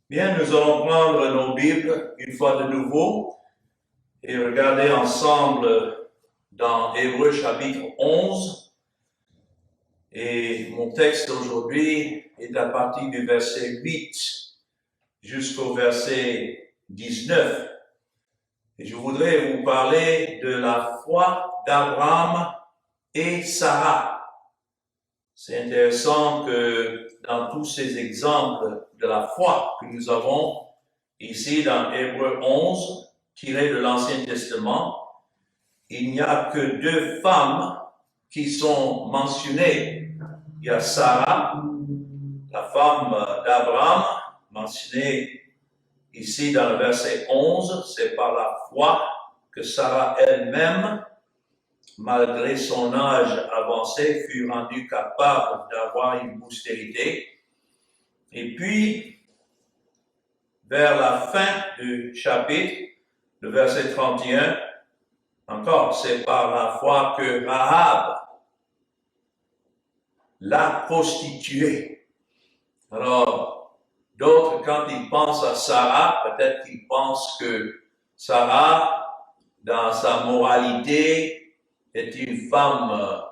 Bien, nous allons prendre nos Bibles une fois de nouveau et regarder ensemble dans Hébreux chapitre 11. Et mon texte aujourd'hui est à partir du verset 8 jusqu'au verset 19. Et je voudrais vous parler de la foi d'Abraham et Sarah. C'est intéressant que dans tous ces exemples de la foi que nous avons ici dans Hébreux 11, tiré de l'Ancien Testament, il n'y a que deux femmes qui sont mentionnées. Il y a Sarah, la femme d'Abraham, mentionnée ici dans le verset 11, c'est par la foi que Sarah elle-même, malgré son âge avancé, fut rendue capable d'avoir une postérité. Et puis, vers la fin du chapitre, le verset 31, encore, c'est par la foi que Rahab, la prostituée. Alors, d'autres, quand ils pensent à Sarah, peut-être qu'ils pensent que Sarah, dans sa moralité, est une femme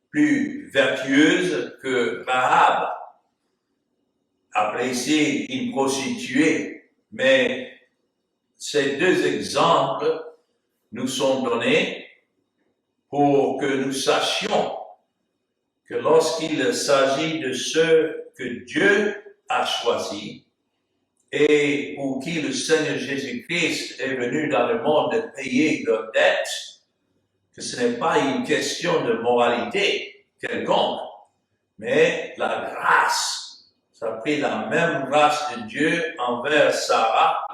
plus vertueuse que Rahab, appelée une prostituée. Mais ces deux exemples nous sont donnés pour que nous sachions que lorsqu'il s'agit de ceux que Dieu a choisis et pour qui le Seigneur Jésus-Christ est venu dans le monde payer leurs dettes, que ce n'est pas une question de moralité quelconque, mais la grâce. Ça a pris la même grâce de Dieu envers Sarah,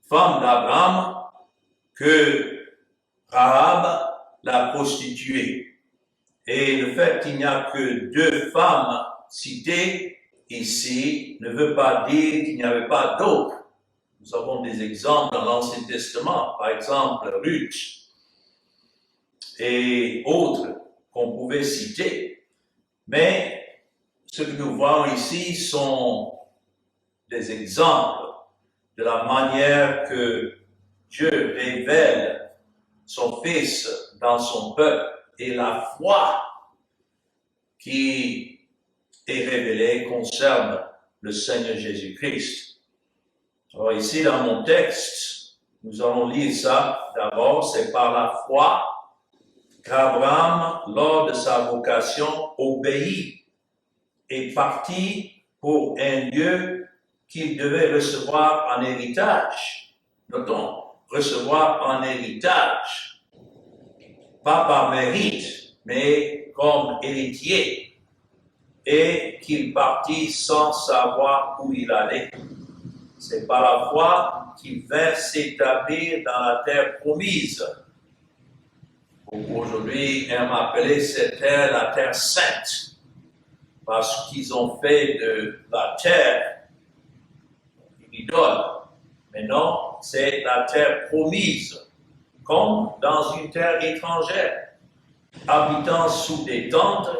femme d'Abraham, que Rahab, la prostituée. Et le fait qu'il n'y a que deux femmes citées ici ne veut pas dire qu'il n'y avait pas d'autres. Nous avons des exemples dans l'Ancien Testament, par exemple Ruth et autres qu'on pouvait citer. Mais ce que nous voyons ici sont des exemples de la manière que Dieu révèle son Fils dans son peuple et la foi qui est révélée concerne le Seigneur Jésus-Christ. Alors ici dans mon texte, nous allons lire ça d'abord, c'est par la foi qu'Abraham, lors de sa vocation, obéit et partit pour un lieu qu'il devait recevoir en héritage. Notons, recevoir en héritage, pas par mérite, mais comme héritier, et qu'il partit sans savoir où il allait. C'est par la foi qu'il vint s'établir dans la terre promise. Aujourd'hui, on m'a appelé cette terre la terre sainte, parce qu'ils ont fait de la terre une idole. Mais non, c'est la terre promise, comme dans une terre étrangère, habitant sous des tentes,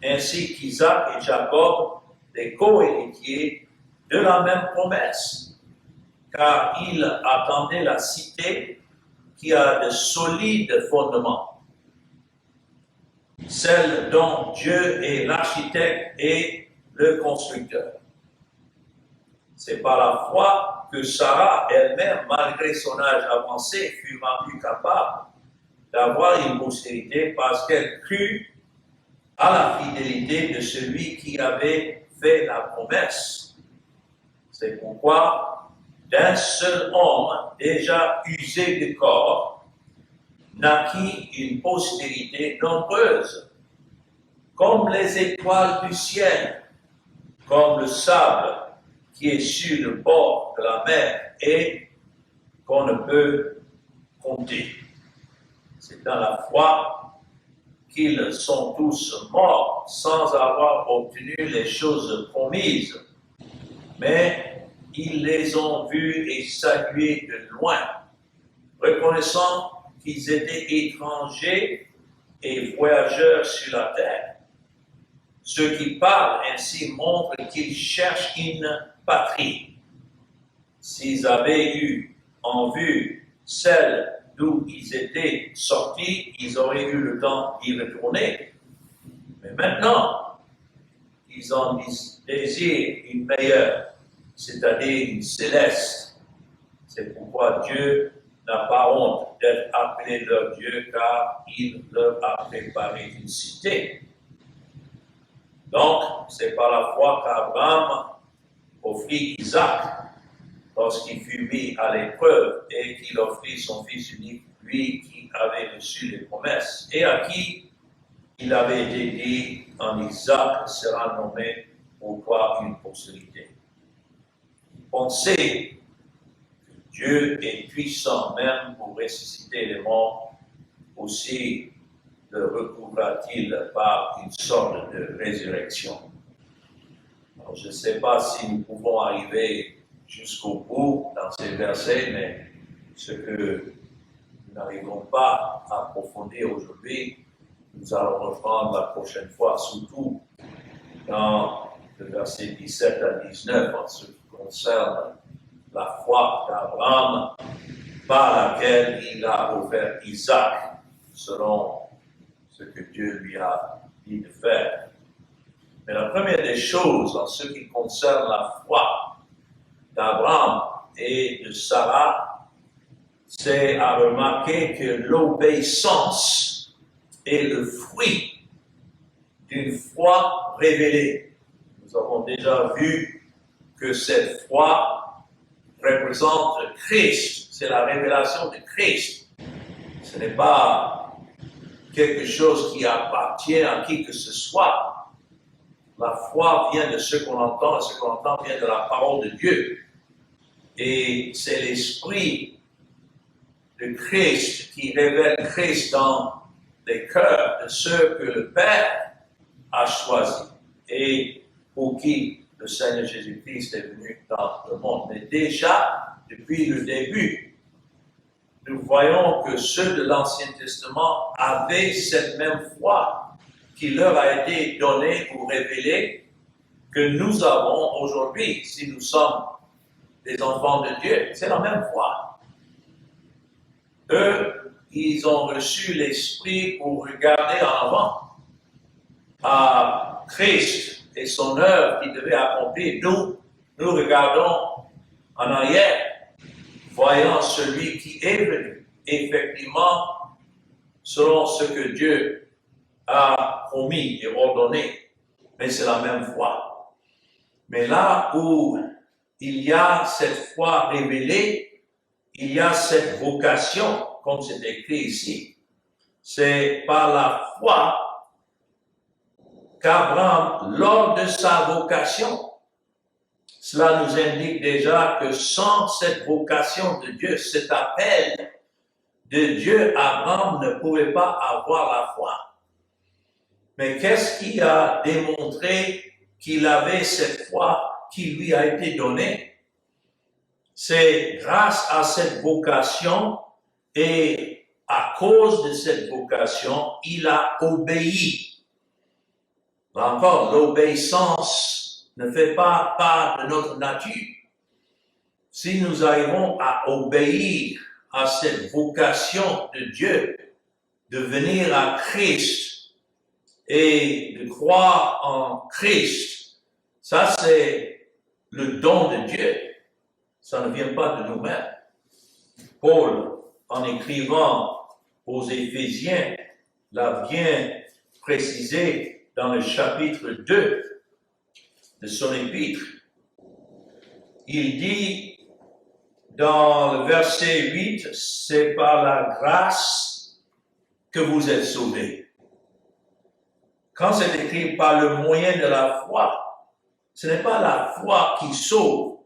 ainsi qu'Isaac et Jacob, des co-héritiers de la même promesse, car ils attendaient la cité qui a de solides fondements, celle dont Dieu est l'architecte et le constructeur. C'est par la foi que Sarah elle-même, malgré son âge avancé, fut rendue capable d'avoir une postérité parce qu'elle crut à la fidélité de celui qui avait fait la promesse. C'est pourquoi, d'un seul homme déjà usé de corps, naquit une postérité nombreuse, comme les étoiles du ciel, comme le sable qui est sur le bord de la mer et qu'on ne peut compter. C'est dans la foi qu'ils sont tous morts sans avoir obtenu les choses promises, mais ils les ont vus et salués de loin, reconnaissant qu'ils étaient étrangers et voyageurs sur la terre. Ceux qui parlent ainsi montrent qu'ils cherchent une patrie. s'ils avaient eu en vue celle d'où ils étaient sortis, ils auraient eu le temps d'y retourner. Mais maintenant, ils en désirent une meilleure, c'est-à-dire une céleste. C'est pourquoi Dieu n'a pas honte d'être appelé leur Dieu, car il leur a préparé une cité. Donc, c'est par la foi qu'Abraham offrit Isaac lorsqu'il fut mis à l'épreuve et qu'il offrit son fils unique, lui qui avait reçu les promesses et à qui il avait été dit, en Isaac sera nommé pour toi une postérité. Pensez que Dieu est puissant même pour ressusciter les morts, aussi le recouvra-t-il par une sorte de résurrection. Alors, je ne sais pas si nous pouvons arriver jusqu'au bout dans ces versets, mais ce que nous n'arrivons pas à approfondir aujourd'hui, nous allons reprendre la prochaine fois, surtout dans le verset 17 à 19, en ce qui concerne la foi d'Abraham, par laquelle il a offert Isaac, selon ce que Dieu lui a dit de faire. Mais la première des choses, en ce qui concerne la foi d'Abraham et de Sarah, c'est à remarquer que l'obéissance est le fruit d'une foi révélée. Nous avons déjà vu que cette foi représente Christ, c'est la révélation de Christ. Ce n'est pas quelque chose qui appartient à qui que ce soit. La foi vient de ce qu'on entend, et ce qu'on entend vient de la parole de Dieu. Et c'est l'esprit de Christ qui révèle Christ dans les cœurs de ceux que le Père a choisis et pour qui le Seigneur Jésus-Christ est venu dans le monde. Mais déjà, depuis le début, nous voyons que ceux de l'Ancien Testament avaient cette même foi qui leur a été donnée ou révélée que nous avons aujourd'hui, si nous sommes des enfants de Dieu. C'est la même foi. Eux, ils ont reçu l'Esprit pour regarder en avant à Christ et son œuvre qu'il devait accomplir. Nous regardons en arrière, voyant celui qui est venu, effectivement, selon ce que Dieu a promis et ordonné. Mais c'est la même foi. Mais là où il y a cette foi révélée, il y a cette vocation, comme c'est écrit ici. C'est par la foi qu'Abraham, lors de sa vocation, cela nous indique déjà que sans cette vocation de Dieu, cet appel de Dieu, Abraham ne pouvait pas avoir la foi. Mais qu'est-ce qui a démontré qu'il avait cette foi qui lui a été donnée? C'est grâce à cette vocation et à cause de cette vocation, il a obéi. Là encore, l'obéissance ne fait pas part de notre nature. Si nous arrivons à obéir à cette vocation de Dieu, de venir à Christ et de croire en Christ, ça c'est le don de Dieu. Ça ne vient pas de nous-mêmes. Paul, en écrivant aux Éphésiens, l'a bien précisé dans le chapitre 2 de son épître. Il dit dans le verset 8, c'est par la grâce que vous êtes sauvés. Quand c'est écrit par le moyen de la foi, ce n'est pas la foi qui sauve.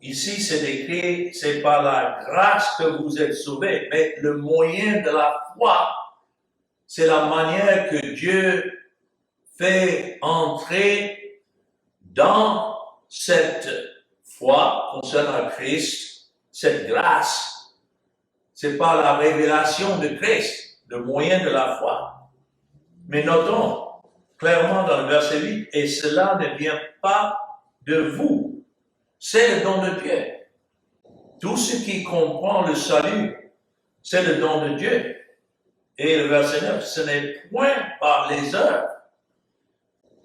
Ici, c'est écrit, c'est par la grâce que vous êtes sauvés, mais le moyen de la foi, c'est la manière que Dieu fait entrer dans cette foi concernant Christ, cette grâce. C'est par la révélation de Christ, le moyen de la foi. Mais notons clairement dans le verset 8, et cela ne vient pas de vous. C'est le don de Dieu. tout ce qui comprend le salut, c'est le don de Dieu. Et le verset 9, ce n'est point par les œuvres.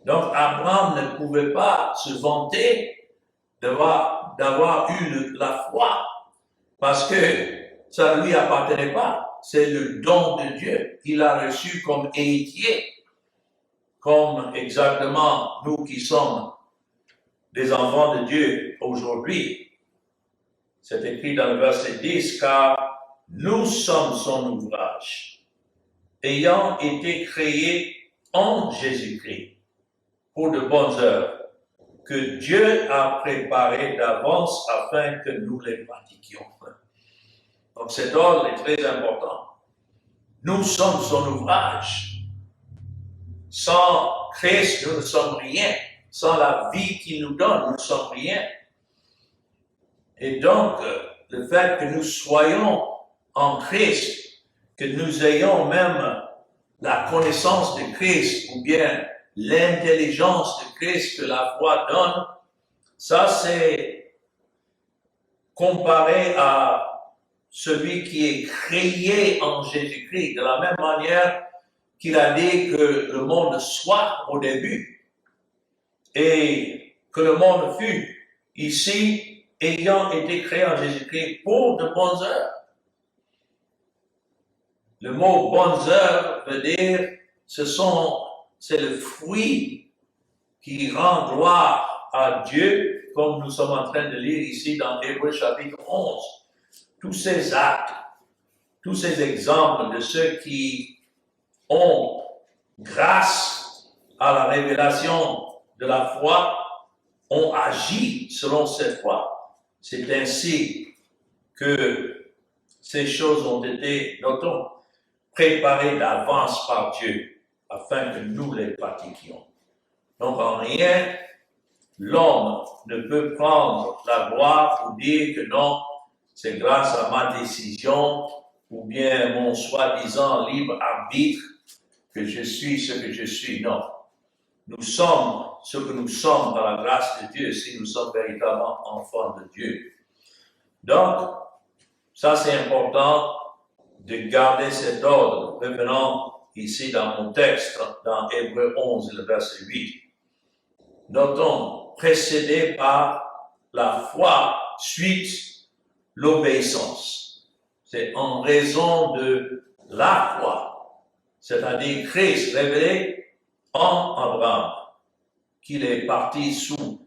Donc Abraham ne pouvait pas se vanter d'avoir eu la foi, parce que ça ne lui appartenait pas. C'est le don de Dieu qu'il a reçu comme héritier, comme exactement nous qui sommes des enfants de Dieu aujourd'hui. C'est écrit dans le verset 10, car nous sommes son ouvrage, ayant été créés en Jésus-Christ pour de bonnes œuvres, que Dieu a préparées d'avance afin que nous les pratiquions. Donc cet ordre est très important. Nous sommes son ouvrage. Sans Christ, nous ne sommes rien. Sans la vie qu'il nous donne, nous ne sommes rien. Et donc, le fait que nous soyons en Christ, que nous ayons même la connaissance de Christ, ou bien l'intelligence de Christ que la foi donne, ça c'est comparé à celui qui est créé en Jésus-Christ, de la même manière qu'il a dit que le monde soit au début, et que le monde fut ici, ayant été créé en Jésus-Christ pour de bonnes œuvres. Le mot bonnes œuvres veut dire, c'est le fruit qui rend gloire à Dieu, comme nous sommes en train de lire ici dans Hébreux chapitre 11. Tous ces actes, tous ces exemples de ceux qui ont, grâce à la révélation de la foi, ont agi selon cette foi. C'est ainsi que ces choses ont été, notons, préparées d'avance par Dieu, afin que nous les pratiquions. Donc en rien, l'homme ne peut prendre la gloire pour dire que non, c'est grâce à ma décision ou bien mon soi-disant libre arbitre que je suis ce que je suis. Non. Nous sommes ce que nous sommes par la grâce de Dieu si nous sommes véritablement enfants de Dieu. Donc, ça c'est important de garder cet ordre. Revenons ici dans mon texte, dans Hébreux 11, le verset 8. Notons, précédé par la foi, suite l'obéissance. C'est en raison de la foi, c'est-à-dire Christ révélé en Abraham, qu'il est parti sous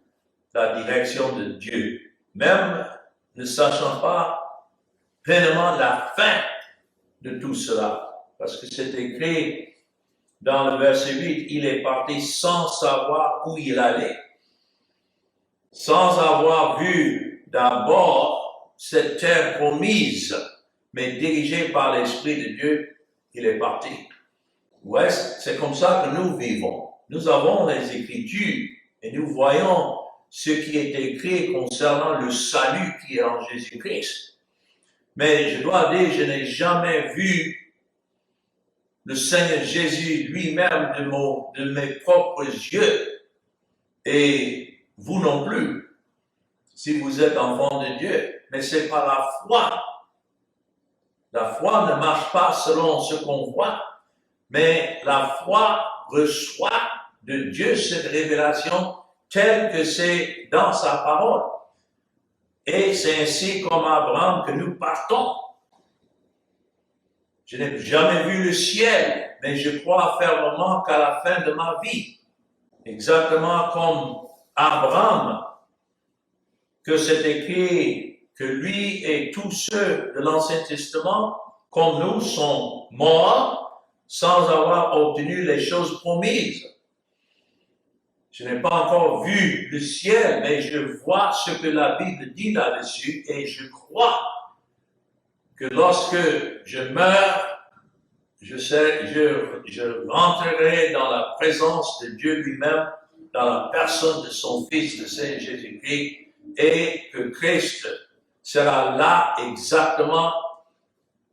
la direction de Dieu, même ne sachant pas pleinement la fin de tout cela, parce que c'est écrit dans le verset 8, il est parti sans savoir où il allait, sans avoir vu d'abord cette terre promise, mais dirigé par l'Esprit de Dieu, il est parti. Ouais, c'est comme ça que nous vivons. Nous avons les Écritures et nous voyons ce qui est écrit concernant le salut qui est en Jésus-Christ. Mais je dois dire, je n'ai jamais vu le Seigneur Jésus lui-même de mes propres yeux. Et vous non plus, si vous êtes enfant de Dieu. Mais c'est par la foi. La foi ne marche pas selon ce qu'on voit, mais la foi reçoit de Dieu cette révélation telle que c'est dans sa parole. Et c'est ainsi comme Abraham que nous partons. Je n'ai jamais vu le ciel, mais je crois fermement qu'à la fin de ma vie, exactement comme Abraham, que c'est écrit que lui et tous ceux de l'Ancien Testament, comme nous, sont morts sans avoir obtenu les choses promises. Je n'ai pas encore vu le ciel, mais je vois ce que la Bible dit là-dessus et je crois que lorsque je meurs, je rentrerai dans la présence de Dieu lui-même, dans la personne de son Fils, le Seigneur Jésus-Christ, et que Christ sera là exactement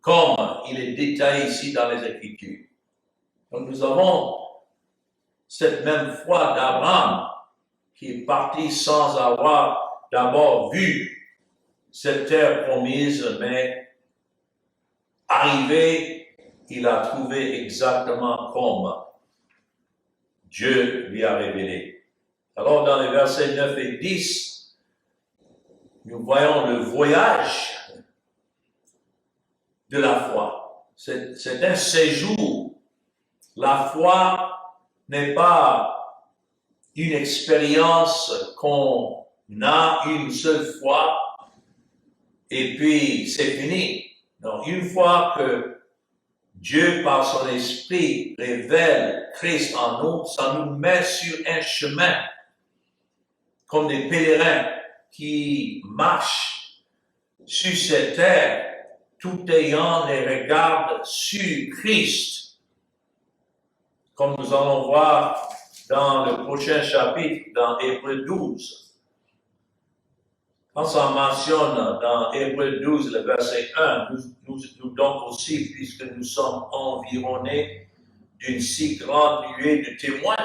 comme il est détaillé ici dans les Écritures. Donc nous avons cette même foi d'Abraham qui est parti sans avoir d'abord vu cette terre promise, mais arrivé, il a trouvé exactement comme Dieu lui a révélé. Alors, dans les versets 9 et 10, nous voyons le voyage de la foi. C'est un séjour. La foi n'est pas une expérience qu'on a une seule fois et puis c'est fini. Non, une fois que Dieu, par son esprit, révèle Christ en nous, ça nous met sur un chemin comme des pèlerins qui marchent sur cette terre tout ayant les regards sur Christ. Comme nous allons voir dans le prochain chapitre, dans Hébreux 12. Quand ça mentionne dans Hébreux 12, le verset 1, nous donc aussi, puisque nous sommes environnés d'une si grande nuée de témoins.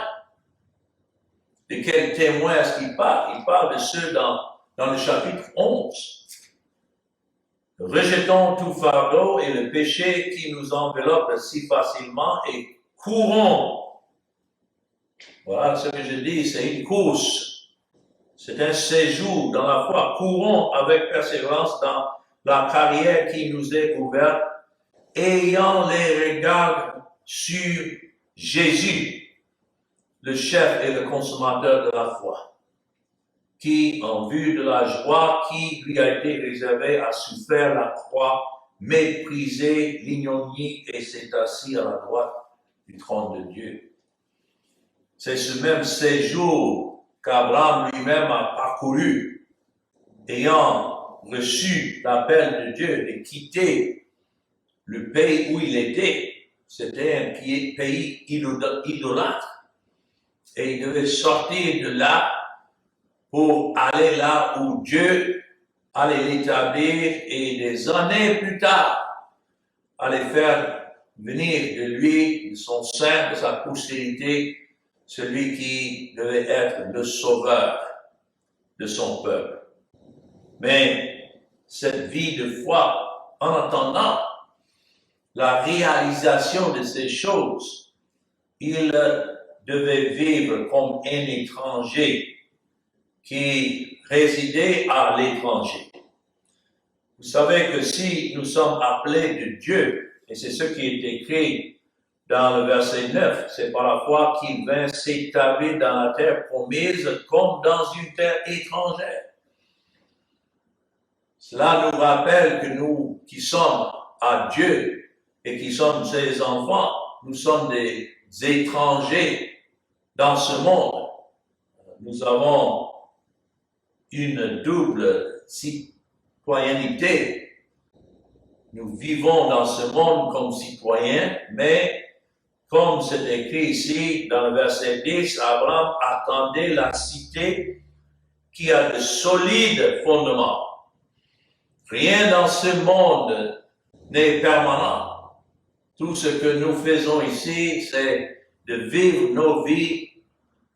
De quels témoins est-ce qu'il parle? Il parle de ceux dans le chapitre 11. Rejetons tout fardeau et le péché qui nous enveloppe si facilement et courons. Voilà ce que je dis, c'est une course. C'est un séjour dans la foi. Courons avec persévérance dans la carrière qui nous est ouverte, ayant les regards sur Jésus, le chef et le consommateur de la foi, qui, en vue de la joie qui lui a été réservée, a souffert la croix, méprisé l'ignominie et s'est assis à la droite du trône de Dieu. C'est ce même séjour qu'Abraham lui-même a parcouru, ayant reçu l'appel de Dieu de quitter le pays où il était. C'était un pays idolâtre. Et il devait sortir de là pour aller là où Dieu allait l'établir et des années plus tard, allait faire venir de lui, de son sein, de sa postérité, celui qui devait être le sauveur de son peuple. Mais cette vie de foi, en attendant la réalisation de ces choses, il devait vivre comme un étranger qui résidait à l'étranger. Vous savez que si nous sommes appelés de Dieu, et c'est ce qui est écrit dans le verset 9, c'est par la foi qu'il vint s'établir dans la terre promise comme dans une terre étrangère. Cela nous rappelle que nous qui sommes à Dieu et qui sommes ses enfants, nous sommes des étrangers dans ce monde. Nous avons une double citoyenneté. Nous vivons dans ce monde comme citoyens, mais comme c'est écrit ici dans le verset 10, Abraham attendait la cité qui a de solides fondements. Rien dans ce monde n'est permanent. Tout ce que nous faisons ici, c'est de vivre nos vies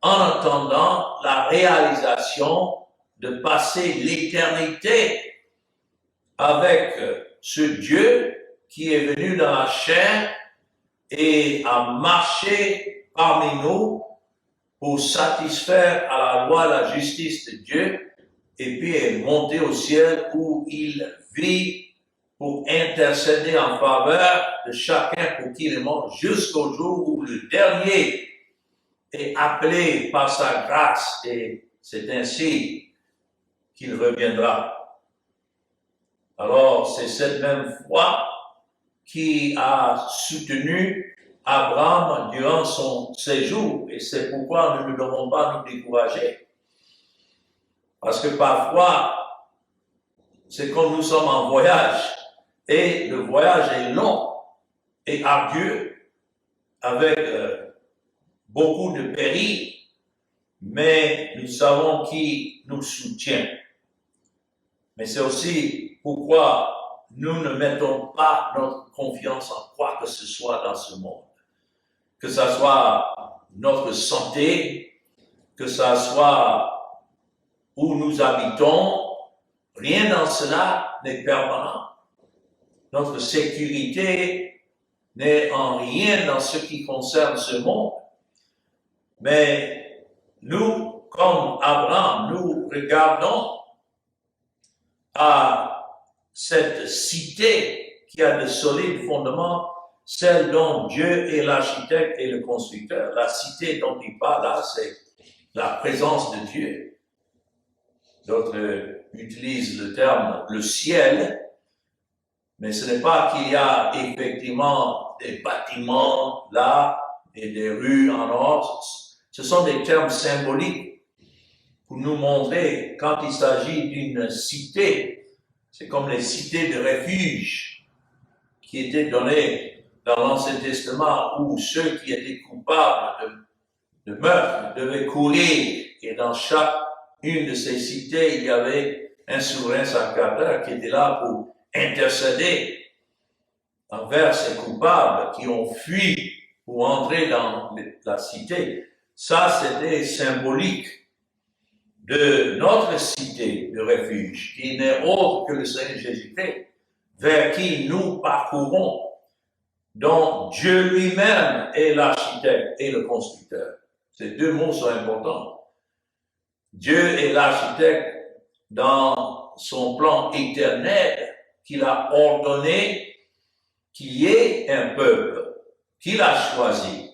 en attendant la réalisation de passer l'éternité avec ce Dieu qui est venu dans la chair et a marché parmi nous pour satisfaire à la loi la justice de Dieu, et puis est monté au ciel où il vit pour intercéder en faveur de chacun pour qu'il est mort jusqu'au jour où le dernier est appelé par sa grâce, et c'est ainsi qu'il reviendra. Alors, c'est cette même foi qui a soutenu Abraham durant son séjour, et c'est pourquoi nous ne devons pas nous décourager. Parce que parfois, c'est comme nous sommes en voyage, et le voyage est long et ardueux, avec beaucoup de périls, mais nous savons qui nous soutient. Mais c'est aussi pourquoi nous ne mettons pas notre confiance en quoi que ce soit dans ce monde. Que ce soit notre santé, que ce soit où nous habitons, rien dans cela n'est permanent. Notre sécurité n'est en rien dans ce qui concerne ce monde. Mais nous, comme Abraham, nous regardons à cette cité qui a de solides fondements, celle dont Dieu est l'architecte et le constructeur. La cité dont il parle là, c'est la présence de Dieu. D'autres utilisent le terme le ciel, mais ce n'est pas qu'il y a effectivement des bâtiments là et des rues en or. Ce sont des termes symboliques pour nous montrer quand il s'agit d'une cité. C'est comme les cités de refuge qui étaient données dans l'Ancien Testament où ceux qui étaient coupables de meurtre devaient courir. Et dans chacune de ces cités, il y avait un souverain sacerdoce qui était là pour intercéder envers ces coupables qui ont fui pour entrer dans la cité. Ça, c'était symbolique de notre cité de refuge, qui n'est autre que le Seigneur Jésus-Christ, vers qui nous parcourons, dont Dieu lui-même est l'architecte et le constructeur. Ces deux mots sont importants. Dieu est l'architecte dans son plan éternel qu'il a ordonné qu'il y ait un peuple qu'il a choisi,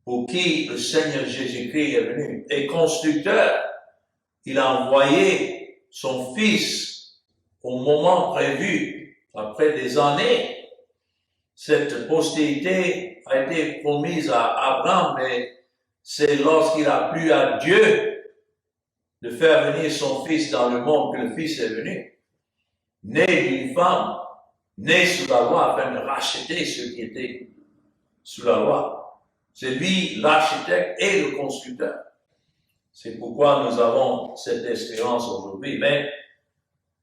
pour qui le Seigneur Jésus-Christ est venu, et constructeur. Il a envoyé son Fils au moment prévu, après des années. Cette postérité a été promise à Abraham, mais c'est lorsqu'il a plu à Dieu de faire venir son Fils dans le monde que le Fils est venu, né d'une femme, né sous la loi, afin de racheter ceux qui étaient sous la loi. C'est lui l'architecte et le constructeur. C'est pourquoi nous avons cette espérance aujourd'hui. Mais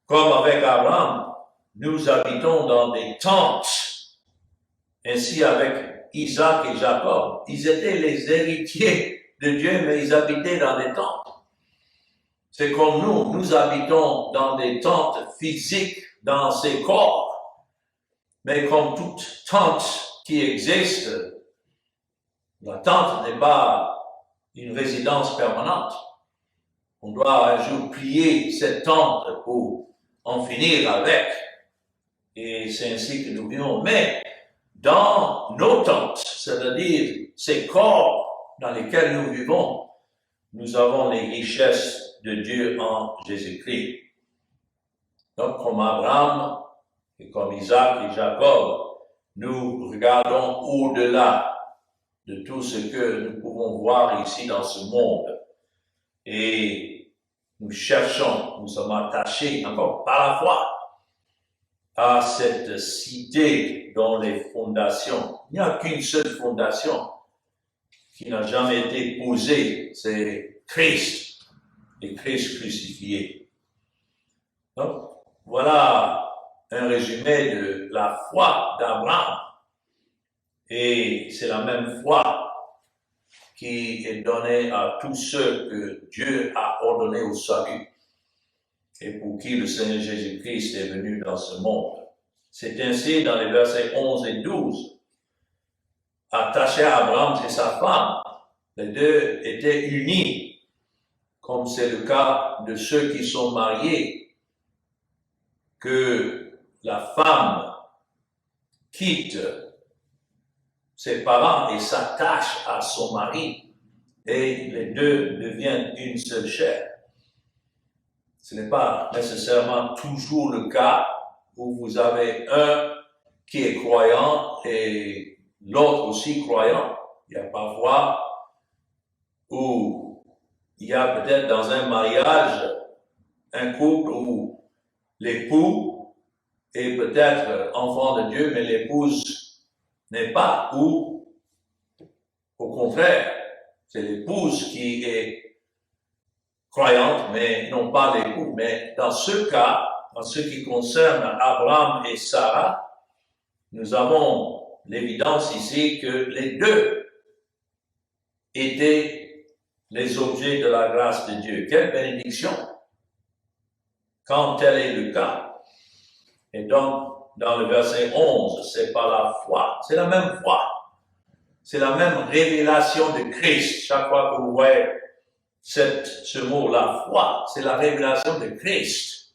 comme avec Abraham, nous habitons dans des tentes. Ainsi avec Isaac et Jacob. Ils étaient les héritiers de Dieu, mais ils habitaient dans des tentes. C'est comme nous habitons dans des tentes physiques, dans ces corps. Mais comme toute tente qui existe, la tente n'est pas une résidence permanente. On doit un jour plier cette tente pour en finir avec. Et c'est ainsi que nous vivons. Mais dans nos tentes, c'est-à-dire ces corps dans lesquels nous vivons, nous avons les richesses de Dieu en Jésus-Christ. Donc, comme Abraham et comme Isaac et Jacob, nous regardons au-delà de tout ce que nous pouvons voir ici dans ce monde. Et nous cherchons, nous sommes attachés encore par la foi à cette cité dont les fondations, il n'y a qu'une seule fondation qui n'a jamais été posée, c'est Christ et Christ crucifié. Donc, voilà un résumé de la foi d'Abraham. Et c'est la même foi qui est donnée à tous ceux que Dieu a ordonné au salut et pour qui le Seigneur Jésus-Christ est venu dans ce monde. C'est ainsi dans les versets 11 et 12. Attaché à Abraham et sa femme, les deux étaient unis, comme c'est le cas de ceux qui sont mariés, que la femme quitte ses parents et s'attache à son mari, et les deux deviennent une seule chair. Ce n'est pas nécessairement toujours le cas où vous avez un qui est croyant et l'autre aussi croyant. Il y a parfois où il y a peut-être dans un mariage un couple où l'époux est peut-être enfant de Dieu, mais l'épouse n'est pas, ou au contraire, c'est l'épouse qui est croyante, mais non pas l'époux. Mais dans ce cas, en ce qui concerne Abraham et Sarah, nous avons l'évidence ici que les deux étaient les objets de la grâce de Dieu. Quelle bénédiction! quand tel est le cas. Et donc, dans le verset 11, c'est pas la foi, c'est la même foi. C'est la même révélation de Christ. Chaque fois que vous voyez ce mot, la foi, c'est la révélation de Christ.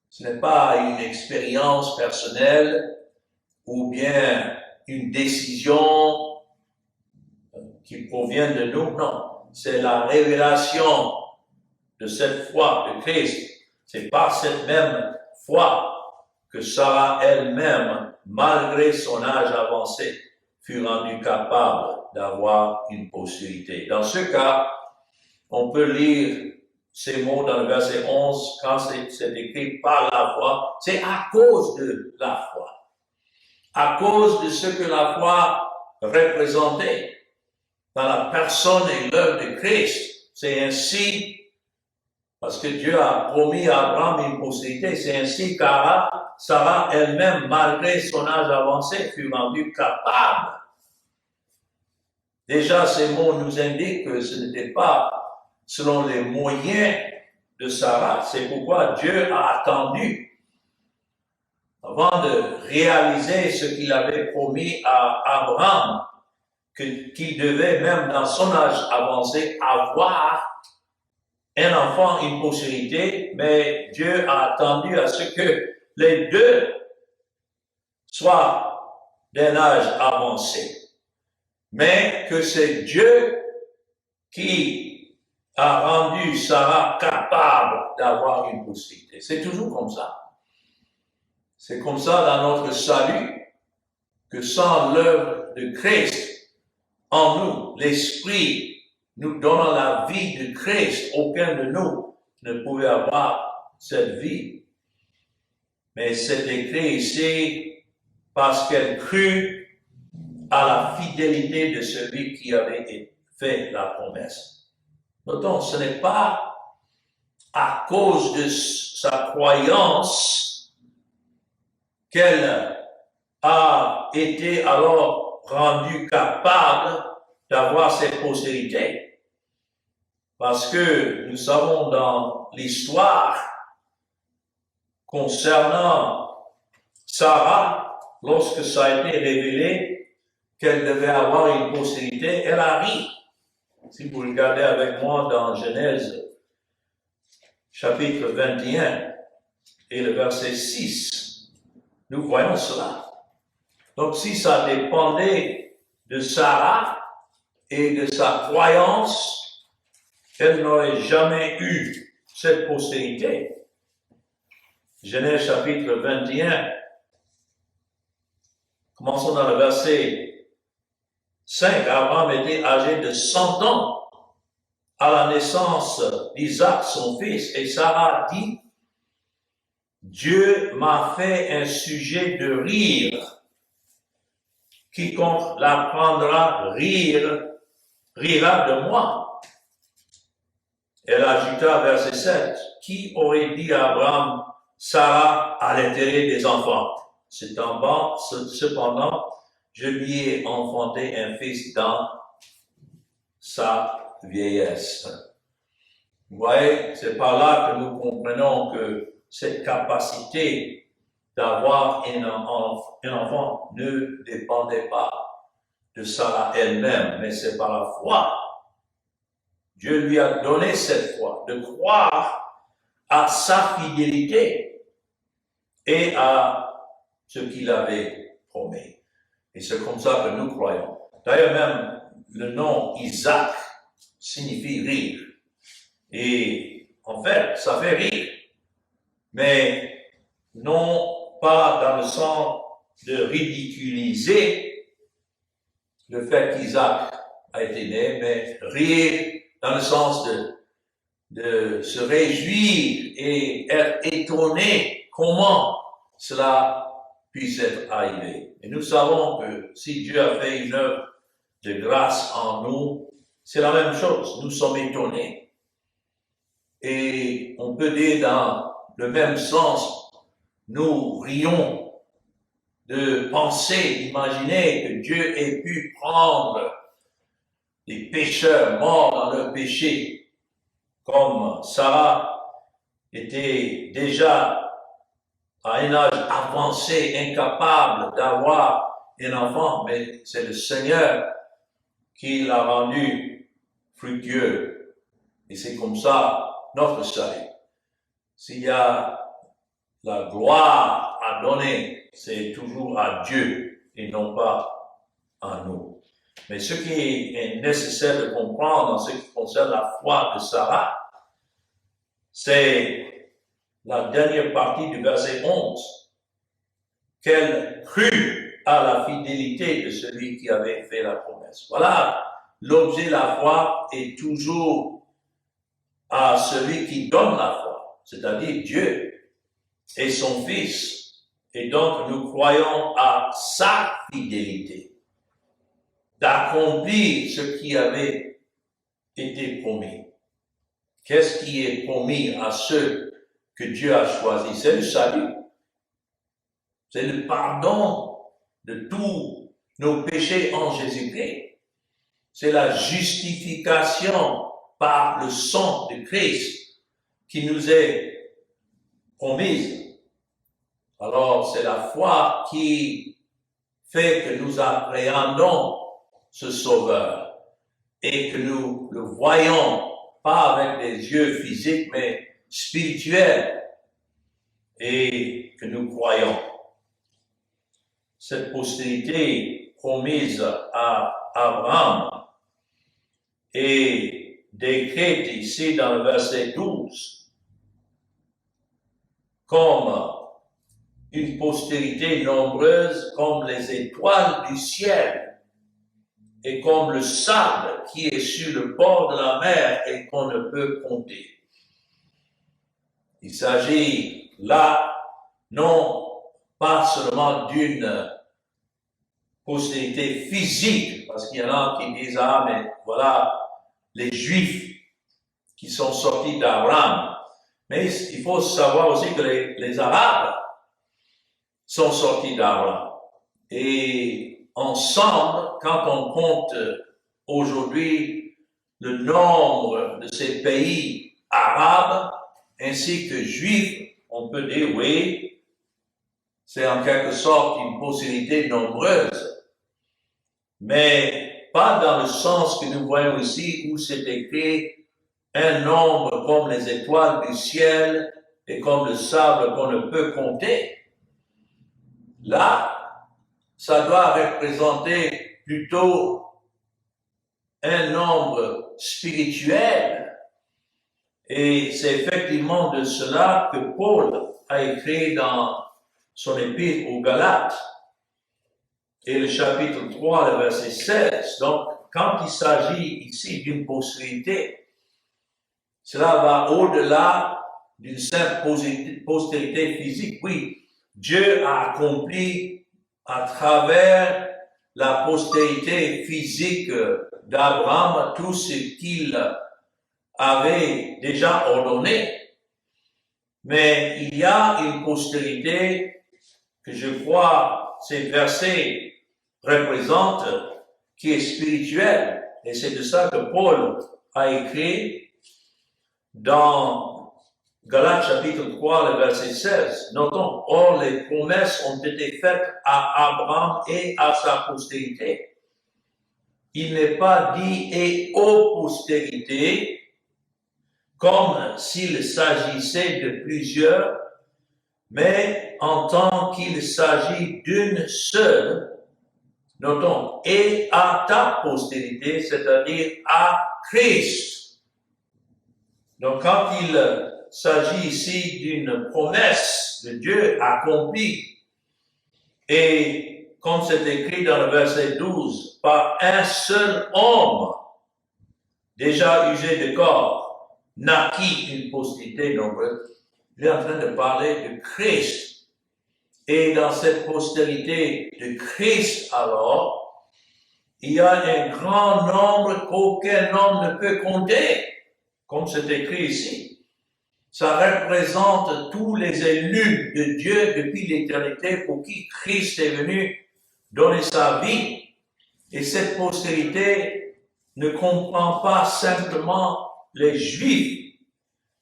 Ce n'est pas une expérience personnelle ou bien une décision qui provient de nous, non. C'est la révélation de cette foi de Christ. C'est par cette même foi que Sarah elle-même, malgré son âge avancé, fut rendue capable d'avoir une postérité. Dans ce cas, on peut lire ces mots dans le verset 11, quand c'est écrit par la foi, c'est à cause de la foi. À cause de ce que la foi représentait dans la personne et l'œuvre de Christ. C'est ainsi, parce que Dieu a promis à Abraham une postérité, c'est ainsi qu'Sarah elle-même, malgré son âge avancé, fut rendue capable. Déjà, ces mots nous indiquent que ce n'était pas selon les moyens de Sarah. C'est pourquoi Dieu a attendu avant de réaliser ce qu'il avait promis à Abraham, qu'il devait, même dans son âge avancé, avoir un enfant, une postérité, mais Dieu a attendu à ce que les deux soient d'un âge avancé. Mais que c'est Dieu qui a rendu Sarah capable d'avoir une postérité. C'est toujours comme ça. C'est comme ça dans notre salut, que sans l'œuvre de Christ en nous, l'Esprit nous donnant la vie de Christ, aucun de nous ne pouvait avoir cette vie. Mais c'est écrit ici parce qu'elle crut à la fidélité de celui qui avait fait la promesse. Notons, ce n'est pas à cause de sa croyance qu'elle a été alors rendue capable d'avoir cette postérité. Parce que nous savons dans l'histoire concernant Sarah, lorsque ça a été révélé qu'elle devait avoir une postérité, elle a ri. Si vous regardez avec moi dans Genèse, chapitre 21 et le verset 6, nous voyons cela. Donc si ça dépendait de Sarah et de sa croyance, elle n'aurait jamais eu cette postérité. Genèse chapitre 21, commençons dans le verset 5. Abraham était âgé de 100 ans à la naissance d'Isaac, son fils, et Sarah dit, Dieu m'a fait un sujet de rire. Quiconque l'apprendra rira de moi. Elle ajouta, verset 7, qui aurait dit à Abraham, Sarah allaitait des enfants. Cependant, je lui ai enfanté un fils dans sa vieillesse. Vous voyez, c'est par là que nous comprenons que cette capacité d'avoir un enfant ne dépendait pas de Sarah elle-même, mais c'est par la foi. Dieu lui a donné cette foi, de croire à sa fidélité et à ce qu'il avait promis. Et c'est comme ça que nous croyons. D'ailleurs même, le nom Isaac signifie rire. Et en fait, ça fait rire. Mais non pas dans le sens de ridiculiser le fait qu'Isaac a été né, mais rire dans le sens de se réjouir et être étonné comment cela puisse être arrivé. Et nous savons que si Dieu a fait une œuvre de grâce en nous, c'est la même chose. Nous sommes étonnés. Et on peut dire dans le même sens, nous rions de penser, d'imaginer que Dieu ait pu prendre des pécheurs morts dans leur péché, comme Sarah était déjà à un âge avancé, incapable d'avoir un enfant, mais c'est le Seigneur qui l'a rendu fructueux. Et c'est comme ça notre salut. S'il y a la gloire à donner, c'est toujours à Dieu et non pas à nous. Mais ce qui est nécessaire de comprendre en ce qui concerne la foi de Sarah, c'est la dernière partie du verset 11, qu'elle crut à la fidélité de celui qui avait fait la promesse. Voilà, l'objet de la foi est toujours à celui qui donne la foi, c'est-à-dire Dieu et son Fils. Et donc, nous croyons à sa fidélité, d'accomplir ce qui avait été promis. Qu'est-ce qui est promis à ceux que Dieu a choisis? C'est le salut. C'est le pardon de tous nos péchés en Jésus-Christ. C'est la justification par le sang de Christ qui nous est promise. Alors, c'est la foi qui fait que nous appréhendons ce Sauveur et que nous le voyons pas avec des yeux physiques, mais spirituels, et que nous croyons. Cette postérité promise à Abraham est décrite ici dans le verset 12 comme une postérité nombreuse comme les étoiles du ciel et comme le sable qui est sur le bord de la mer et qu'on ne peut compter. Il s'agit là non pas seulement d'une postérité physique, parce qu'il y en a qui disent, ah, mais voilà, les Juifs qui sont sortis d'Abraham. Mais il faut savoir aussi que les Arabes sont sortis d'Abraham. Et ensemble, quand on compte aujourd'hui le nombre de ces pays arabes ainsi que juifs, on peut dire oui, c'est en quelque sorte une possibilité nombreuse, mais pas dans le sens que nous voyons ici où c'est écrit un nombre comme les étoiles du ciel et comme le sable qu'on ne peut compter. Là, ça doit représenter plutôt un nombre spirituel. Et c'est effectivement de cela que Paul a écrit dans son épître aux Galates. Et le chapitre 3, le verset 16. Donc, quand il s'agit ici d'une postérité, cela va au-delà d'une simple postérité physique. Oui, Dieu a accompli à travers la postérité physique d'Abraham tout ce qu'il avait déjà ordonné. Mais il y a une postérité que je crois ces versets représentent, qui est spirituelle. Et c'est de ça que Paul a écrit dans Galates chapitre 3, le verset 16. Notons, or les promesses ont été faites à Abraham et à sa postérité. Il n'est pas dit et aux postérités, comme s'il s'agissait de plusieurs, mais en tant qu'il s'agit d'une seule, notons, et à ta postérité, c'est-à-dire à Christ. Donc quand il s'agit ici d'une promesse de Dieu accomplie, et comme c'est écrit dans le verset 12, par un seul homme, déjà usé de corps, naquit une postérité nombreuse. Il est en train de parler de Christ. Et dans cette postérité de Christ, alors, il y a un grand nombre qu'aucun homme ne peut compter, comme c'est écrit ici. Ça représente tous les élus de Dieu depuis l'éternité pour qui Christ est venu donner sa vie. Et cette postérité ne comprend pas simplement les Juifs,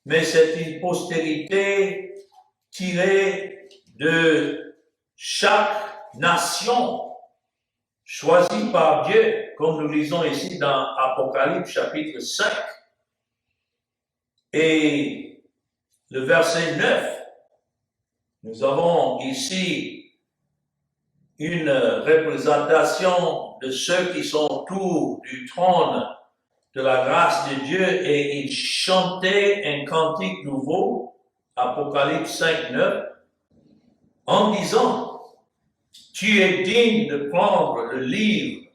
mais c'est une postérité tirée de chaque nation choisie par Dieu, comme nous lisons ici dans Apocalypse chapitre 5. Et le verset 9, nous avons ici une représentation de ceux qui sont autour du trône de la grâce de Dieu et ils chantaient un cantique nouveau, Apocalypse 5, 9, en disant, tu es digne de prendre le livre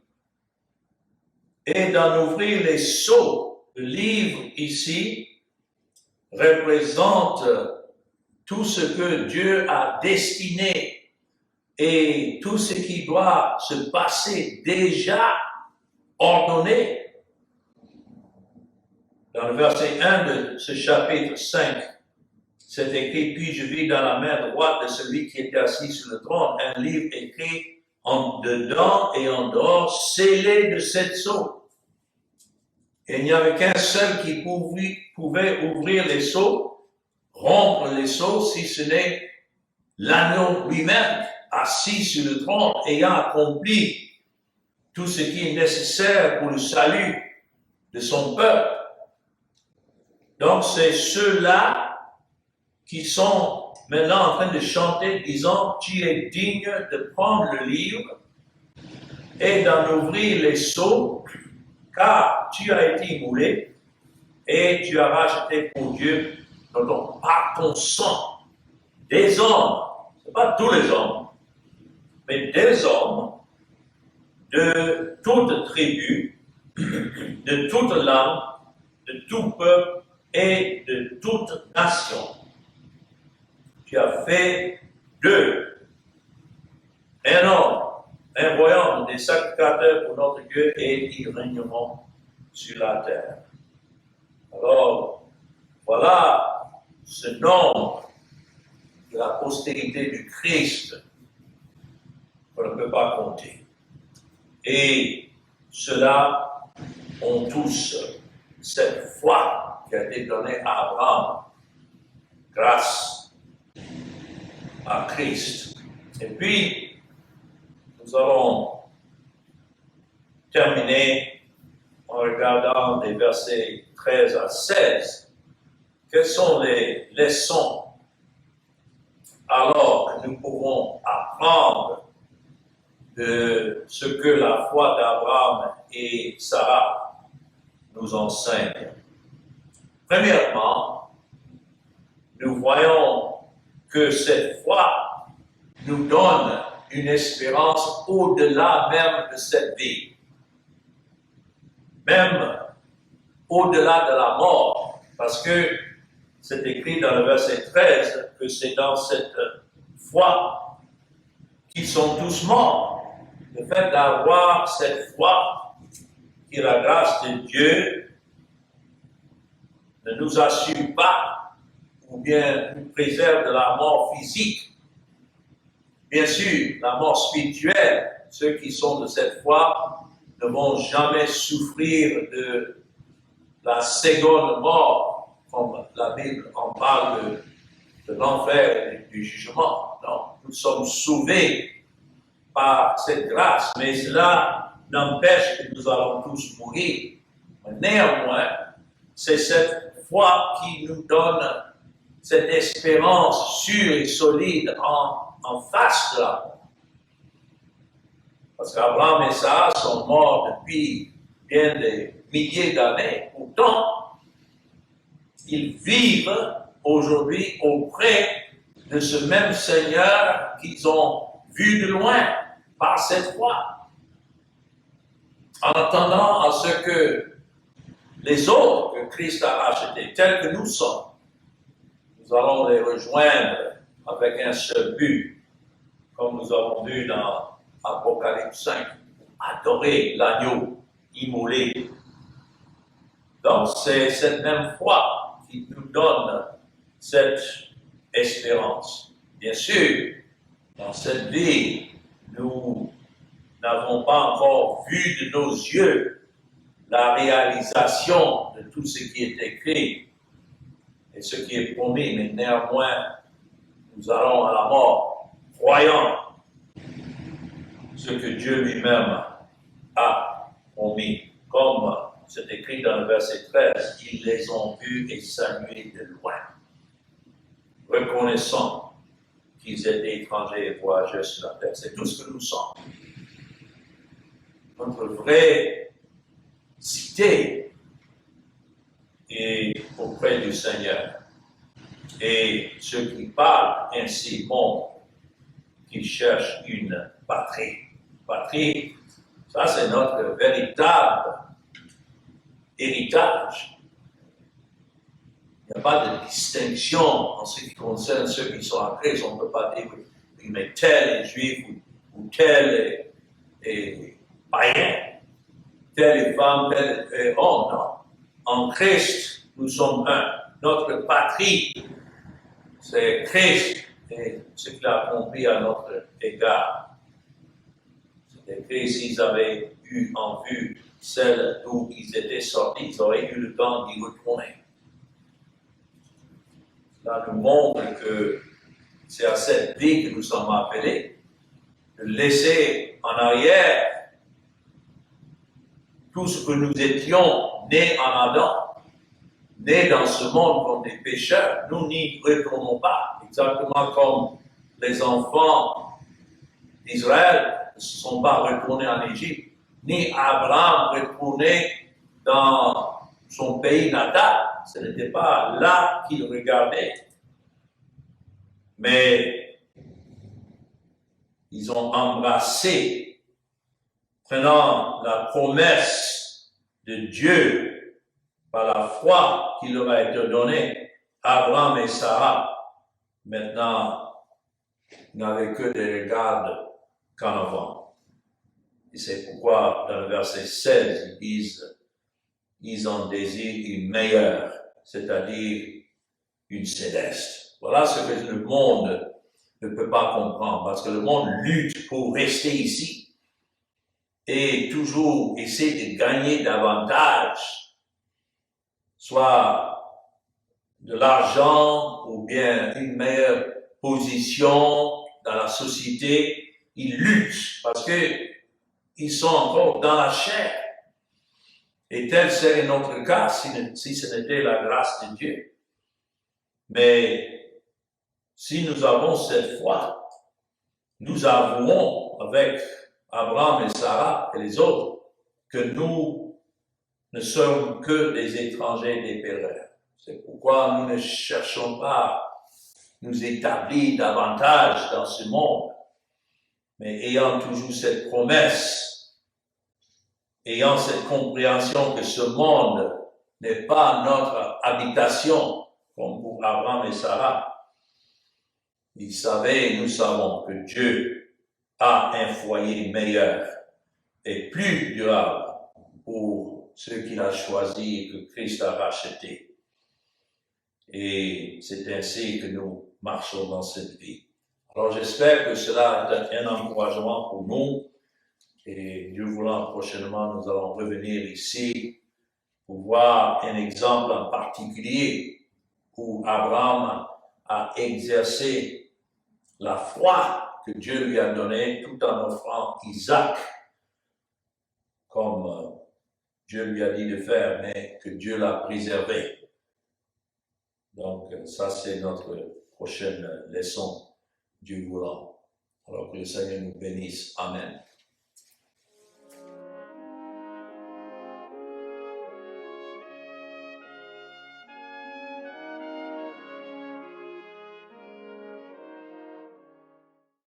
et d'en ouvrir les sceaux. Le livre ici représente tout ce que Dieu a destiné et tout ce qui doit se passer déjà ordonné. Dans le verset 1 de ce chapitre 5, c'est écrit, puis je vis dans la main droite de celui qui était assis sur le trône un livre écrit en dedans et en dehors, scellé de 7 sceaux. Et il n'y avait qu'un seul qui pouvait ouvrir les sceaux, rompre les sceaux, si ce n'est l'agneau lui-même, assis sur le trône, ayant accompli tout ce qui est nécessaire pour le salut de son peuple. Donc, c'est ceux-là qui sont maintenant en train de chanter, disant, tu es digne de prendre le livre et d'en ouvrir les sceaux, car tu as été immolé et tu as racheté pour Dieu par ton sang des hommes, ce n'est pas tous les hommes, mais des hommes de toute tribu, de toute langue, de tout peuple et de toute nation. Tu as fait d'eux un homme, un royaume, des sacrificateurs pour notre Dieu, et ils régneront sur la terre. Alors, voilà ce nombre de la postérité du Christ qu'on ne peut pas compter. Et ceux-là ont tous cette foi qui a été donnée à Abraham grâce à Christ. Et puis, nous allons terminer en regardant les versets 13 à 16. Quelles sont les leçons alors que nous pouvons apprendre de ce que la foi d'Abraham et Sarah nous enseignent? Premièrement, nous voyons que cette foi nous donne une espérance au-delà même de cette vie, même au-delà de la mort, parce que c'est écrit dans le verset 13 que c'est dans cette foi qu'ils sont tous morts. Le fait d'avoir cette foi qui est la grâce de Dieu ne nous assure pas ou bien nous préserve de la mort physique. Bien sûr, la mort spirituelle, ceux qui sont de cette foi ne vont jamais souffrir de la seconde mort, comme la Bible en parle de l'enfer et du jugement. Non, nous sommes sauvés par cette grâce, mais cela n'empêche que nous allons tous mourir. Mais néanmoins, c'est cette foi qui nous donne cette espérance sûre et solide en face de la mort. Parce qu'Abraham et Sarah sont morts depuis bien des milliers d'années. Pourtant, ils vivent aujourd'hui auprès de ce même Seigneur qu'ils ont vu de loin par cette foi. En attendant à ce que les autres que Christ a rachetés, tels que nous sommes, nous allons les rejoindre avec un seul but, comme nous avons vu dans Apocalypse 5, adorer l'agneau immolé. Donc c'est cette même foi qui nous donne cette espérance. Bien sûr, dans cette vie, nous n'avons pas encore vu de nos yeux la réalisation de tout ce qui est écrit. et ce qui est promis, mais néanmoins, nous allons à la mort, croyant ce que Dieu lui-même a promis. Comme c'est écrit dans le verset 13, ils les ont vus et salués de loin, reconnaissant qu'ils étaient étrangers et voyageurs sur la terre. C'est tout ce que nous sommes. Notre vraie cité est auprès du Seigneur. Et ceux qui parlent ainsi montrent qu'ils cherchent une patrie. Patrie, ça c'est notre véritable héritage. Il n'y a pas de distinction en ce qui concerne ceux qui sont en Christ. On ne peut pas dire que tel est juif ou tel est païen, tel est femme, tel est homme. Non. En Christ, nous sommes un. Notre patrie, c'est Christ et ce qu'il a accompli à notre égard. C'est écrit, s'ils avaient eu en vue celle d'où ils étaient sortis, ils auraient eu le temps d'y retourner. Cela nous montre que c'est à cette vie que nous sommes appelés, de laisser en arrière tout ce que nous étions nés en Adam, nés dans ce monde comme des pécheurs. Nous n'y retournons pas, exactement comme les enfants d'Israël ne se sont pas retournés en Égypte, ni Abraham retourné dans son pays natal. Ce n'était pas là qu'il regardait. Mais ils ont embrassé, prenant la promesse de Dieu par la foi qui leur a été donnée, Abraham et Sarah, maintenant, n'avaient que des regards qu'en avant. Et c'est pourquoi, dans le verset 16, ils disent, ils en désirent une meilleure, c'est-à-dire une céleste. Voilà ce que le monde ne peut pas comprendre, parce que le monde lutte pour rester ici et toujours essaie de gagner davantage, soit de l'argent ou bien une meilleure position dans la société. Ils luttent parce que ils sont encore dans la chair. Et tel serait notre cas si ce n'était la grâce de Dieu. Mais si nous avons cette foi, nous avouons avec Abraham et Sarah et les autres que nous ne sommes que des étrangers, des pèlerins. C'est pourquoi nous ne cherchons pas à nous établir davantage dans ce monde, mais ayant toujours cette promesse, ayant cette compréhension que ce monde n'est pas notre habitation, comme pour Abraham et Sarah. Ils savaient et nous savons que Dieu a un foyer meilleur et plus durable pour ceux qu'il a choisis et que Christ a rachetés. Et c'est ainsi que nous marchons dans cette vie. Alors j'espère que cela est un encouragement pour nous. Et Dieu voulant, prochainement, nous allons revenir ici pour voir un exemple en particulier où Abraham a exercé la foi que Dieu lui a donnée tout en offrant Isaac, comme Dieu lui a dit de faire, mais que Dieu l'a préservé. Donc ça, c'est notre prochaine leçon, Dieu voulant. Alors que le Seigneur nous bénisse. Amen.